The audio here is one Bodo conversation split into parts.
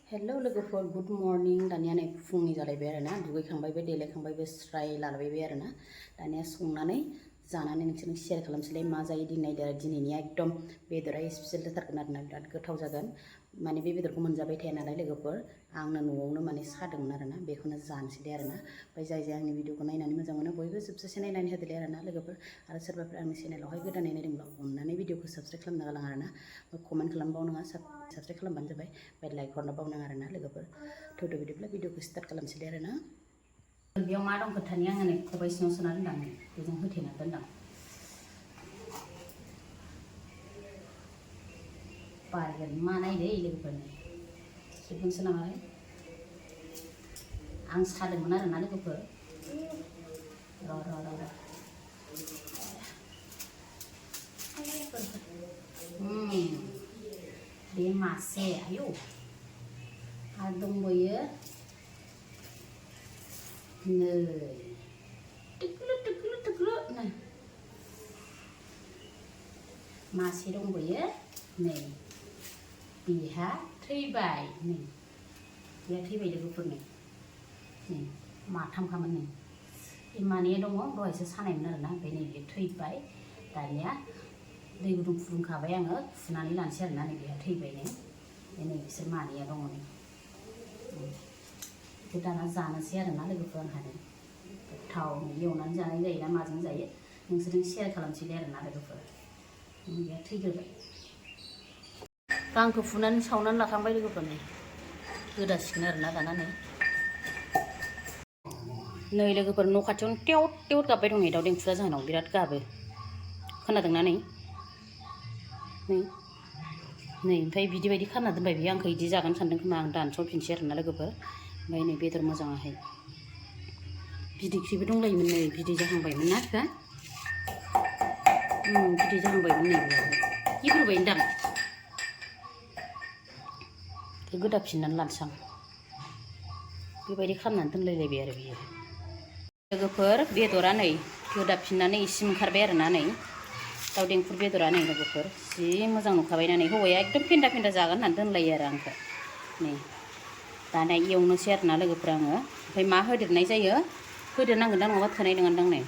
हेलो लोगोफोर गुड मर्निं दानिया नै फुंनि जालायबाय आरोना दुगैखांबायबो देलायखांबायबो स्राय लालायबाय आरोना दानिया संनानै जानानै नोंसोरनो शेयार खालामसैलाय मा जायो दिनैनिया एकदम बेदरा स्पेशल जाथारगोन आरोना बिराद गोथाव जागोन माने बे बेदरखौ मोनजाबाय थाया नालाय लोगोफोर आंनो न'आवनो माने सादोंमोन आरोना बेखौनो जानोसैलाय आरोना ओमफ्राय जाय आंनि भिडिअखौ नायनानै मोजां मोनो बयबो जोबजासे नायनानै होदोलाय आरोना लोगोफोर आरो सोरबाफोर आंनि चेनेलावहाय गोदानै नायदोंब्ला अननानै भिडिअखौ साबस्क्राइब खालामना गालां आरोना कमेन्ट खालामबावनाङा साबस्क्राइब खालामबानो जाबाय ओमफ्राय लाइक हरनो बावनाङा आरोना लोगोफोर थौदो बिदिब्ला भिडिअखौ स्टार्ट खालामसैलाय आरोना बेयाव मा दं खोथानि आङो नै खबाइ सिङाव सोना दोनदां बेजों होथेना दोनदां बारगोन मा नायदो लोगोफोरनि सिबगोनसो नामालाय आं सादोंमोन आरोना लोगोफोर र' बे मासे आयौ आरो दंबावो नै टुक्लु नै मासे दंबावो नै बेहा थैबाय नै बेहा थैबाय लोगोफोर नै माथामखामोन नै बे मानैया दङ दहायसो सानायमोन आरोना ओमफ्राय नै बे थैबाय दानिया दै गुदुं फुदुंखाबाय आङो फुनानै लानोसै आरोना नै बेहा थैबाय नै बिसोर मानैया दङ नै बेखौ दाना जानोसै आरोना लोगोफोर आंहा नै गोथाव एवनानै जानाय जायो ना माजों जायो नोंसोरजों शेयार खालामसैलाय आरोना लोगोफोर बेहा थैग्रोबाय गांखौ फुनानै सावनानै लाखांबाय लोगोफोर नै गोदासिगोन आरोना दाना नै लोगोफोर न' खाथियावनो टेवट गाबबाय दं नै दाउ देंखुरा जाहोनाव बिराद गाबो खोनादोंना नै ओमफ्राय बिदि बायदि खालामना दोनबाय बियो आंखौ बिदि जागोन सानदों खोमा आं दानस'फिनसै आरोना लोगोफोर ओमफ्राय नै बेदर मोजाङाहाय बिदैख्रिबो दंलायोमोन नै बिदै जाहांबायमोन ना बिफा बिदै जाहांबायमोन नै बेयावहाय गिब्रुबायदां बेखौ गोदाफिननानै लानोसै आं बेबायदि खालामनानै दोनलायलायबाय आरो बियो लोगोफोर बेदरा नै गोदाफिननानै इसे ओंखारबाय आरोना नै दाउ देंखुर बेदरा नै लोगोफोर जि मोजां नुखाबायना नै हौवाया एकदम फेन्दा जागोन होननानै दोनलायो आरो आंखौ नै दाना एवनोसै आरोना लोगोफोर आङो ओमफ्राय मा होदेरनाय जायो होदेरनांगोन दां नङाबा थोनाय नङादां नै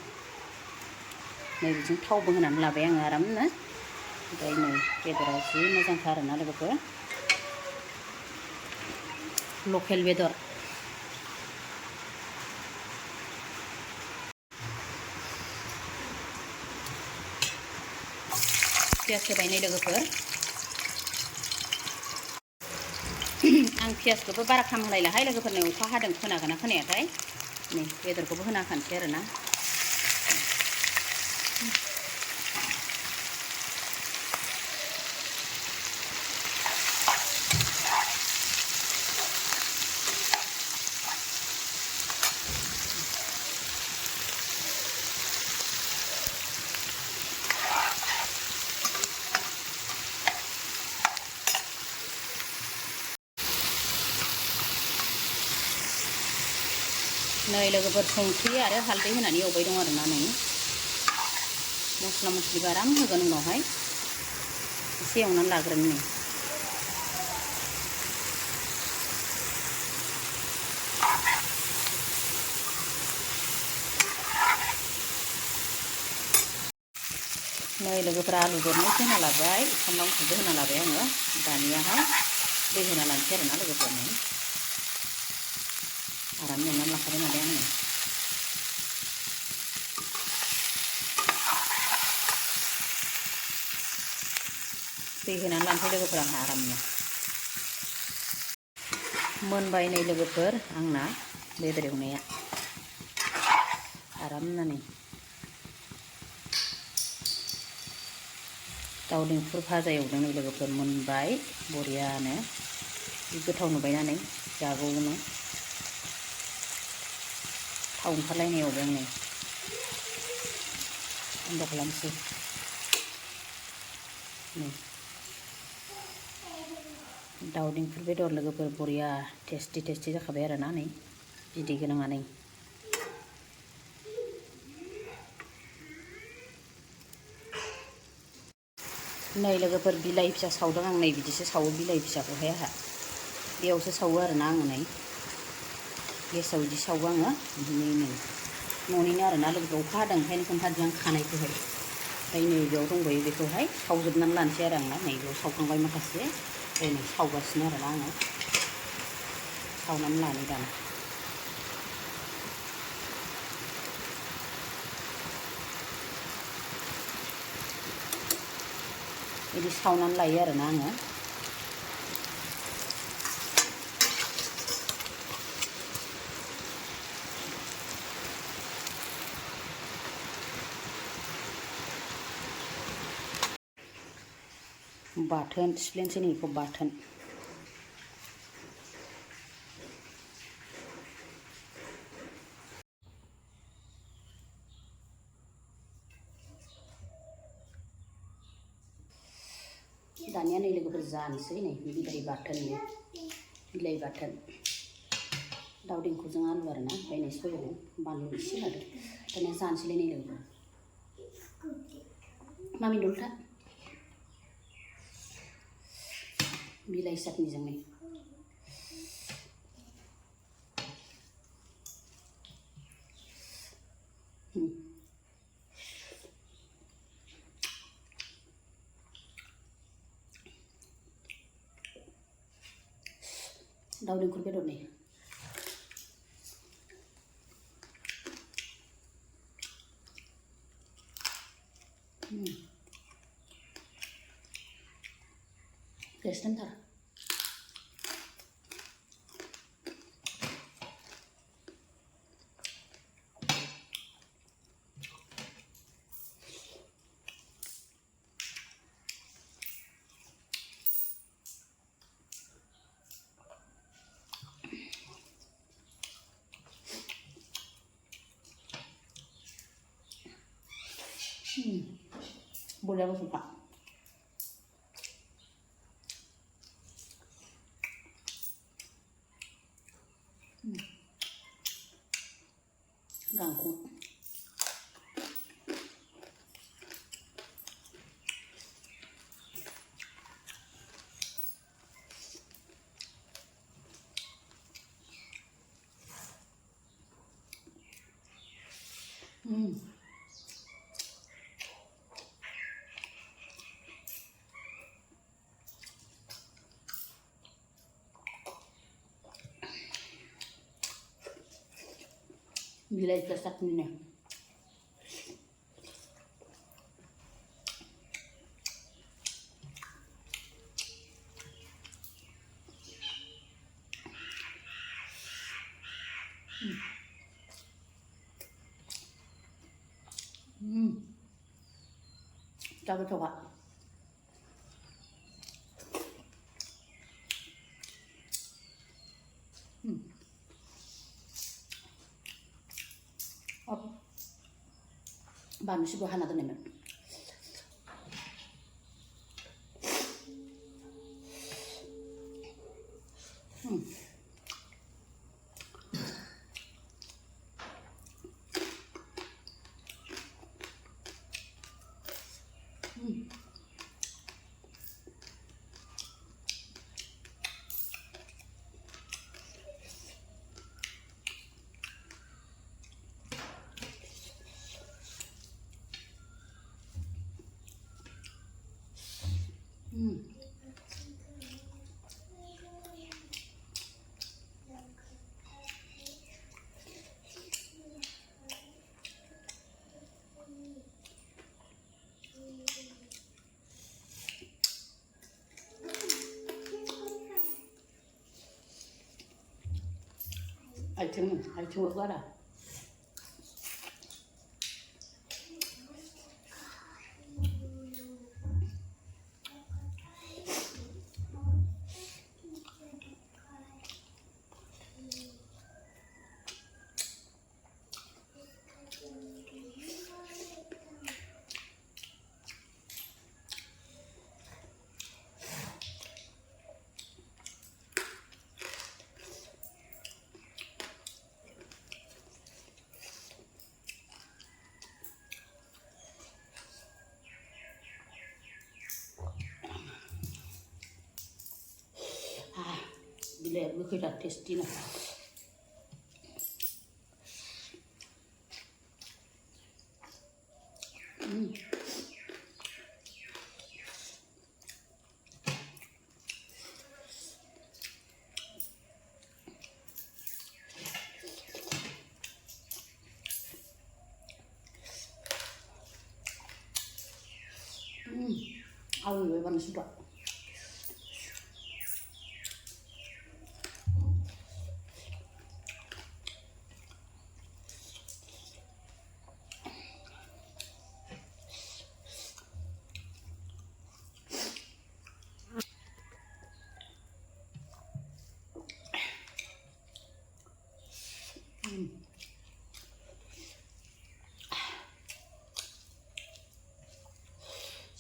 बिदिनो थावबो होनानै लाबाय आङो आरामनो ओमफ्राय नै बेदरा जि मोजांथार आरोना लोगोफोर लकेल बेदर पियास होबाय नै लोगोफोर आं पियासखौबो बारा खामहोलायलाहाय लोगोफोरनो अखा हादों खोनागोना खोनायाथाय नै बेदरखौबो होना खानोसै आरोना नै लोगोफोर संख्रि आरो हालदै होनानै एवबाय दं आरोना नै मस्ला मस्लिबो आराम होगोन उनावहाय एसे एवनानै लाग्रोनो नै लोगोफोर आलु दरनैसो होना लाबाय सामब्राम गुफुरबो होना लाबाय आङो दानियाहाय दै होना लानोसै आरोना लोगोफोर नै आराम एवनानै लाखाबाय नालाय आङो दै होनानै लानोसै लोगोफोर आंहा आरामनो मोनबाय नै लोगोफोर आंना बेदर एवनाया आरामनो नै दाउ देंखुर भाजा एवदों नै लोगोफोर मोनबाय बरियानो गोथाव नुबायना नै जागौनो थाव ओंखारलायनाय एवबाय आं नै बन्द खालामसै नै दाउ देंखुर बेदर लोगोफोर बरिया टेस्टि जाखाबाय आरोना नै बिदै गोनाङा नै नै लोगोफोर बिलाहि फिसा सावदों आं नै बिदिसो सावो बिलाहि फिसाखौहाय आंहा बेयावसो सावो आरोना आङो नै गेसाव बिदि सावो आङो बिदिनो न'निनो आरोना लोगोफोर अखा हादों ओंखायनो खोन्थादों आं खानायखौहाय ओमफ्राय नै बेयाव दंबायो बेखौहाय सावजोबनानै लानोसै आरो आंना नै बेयाव सावखांबाय माखासे ओमफ्राय नै सावगासिनो आरोना आङो सावनानै लानो दाना बिदि सावनानै लायो आरोना आङो बाथोन सिफ्लेनोसै नै बेखौ बाथोन दानिया नै लोगोफोर जानोसै नै बिलाहि बाथोन बिलाहि बाथोन दाउ देंखुरजों आलु आरोना ओमफ्राय नै सयाबिन बानलु एसे होदो दानिया जानोसैलाय नै लोगोफोर मामि दलथा बिलाहि चाटनिजों नै दाउ देंखुर बेदर नै टेस्टथार boleh aku suka kangkung bilahi chutney coba bahan sih gua hana tuh nemen 알증 먹어라 बिलाइया गोखैथार टेस्टि ना 아우 왜 반응 싫어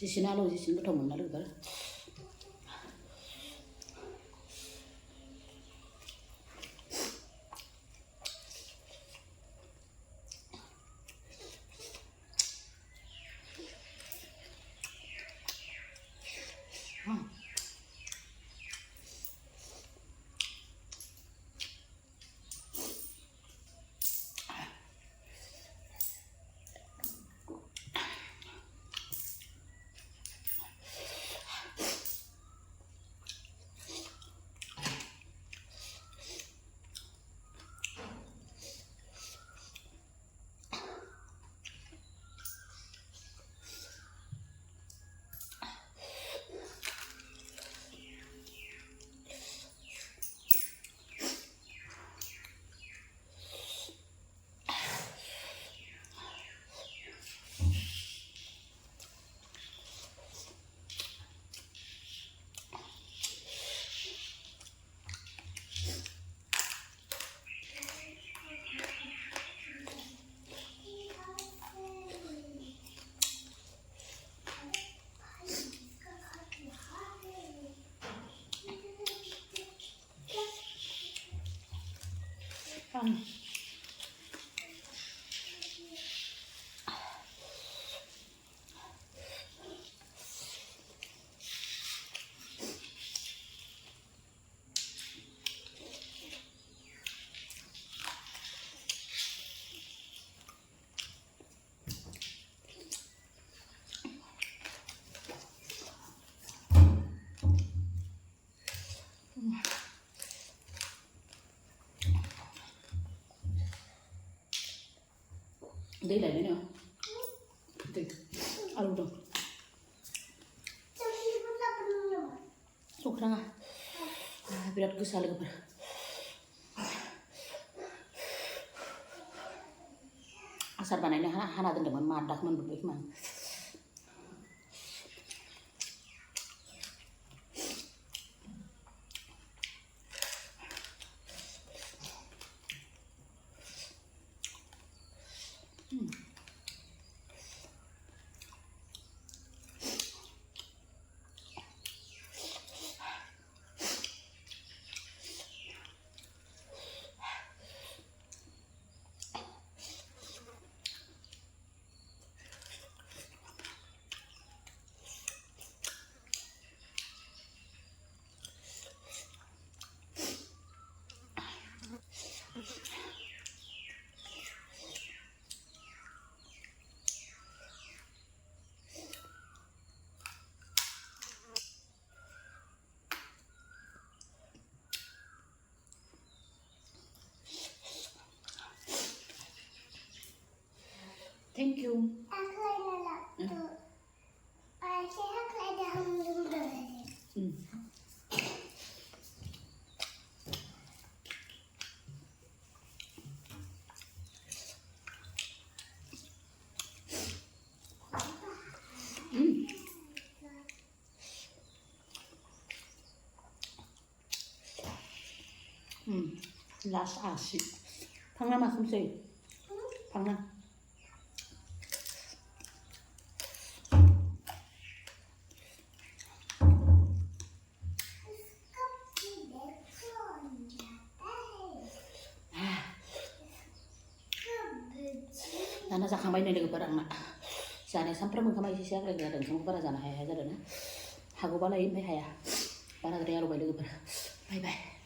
지신하러 지신부터 못 나를 걸 Đây là cái nào? Aduh dong. Kurang berat gesal ke ber. Asar banainya hana teman madak man berbalik man. Thank you. Last asik. Pangna masuk sih. Pangna. Nana zakambai nih dengan barang nak. Sana sampai mengkamai sisi aku lagi ada sama para zana hayah aja dah. Hago balai ini hayah. Para dari alu balai ber. Bye bye.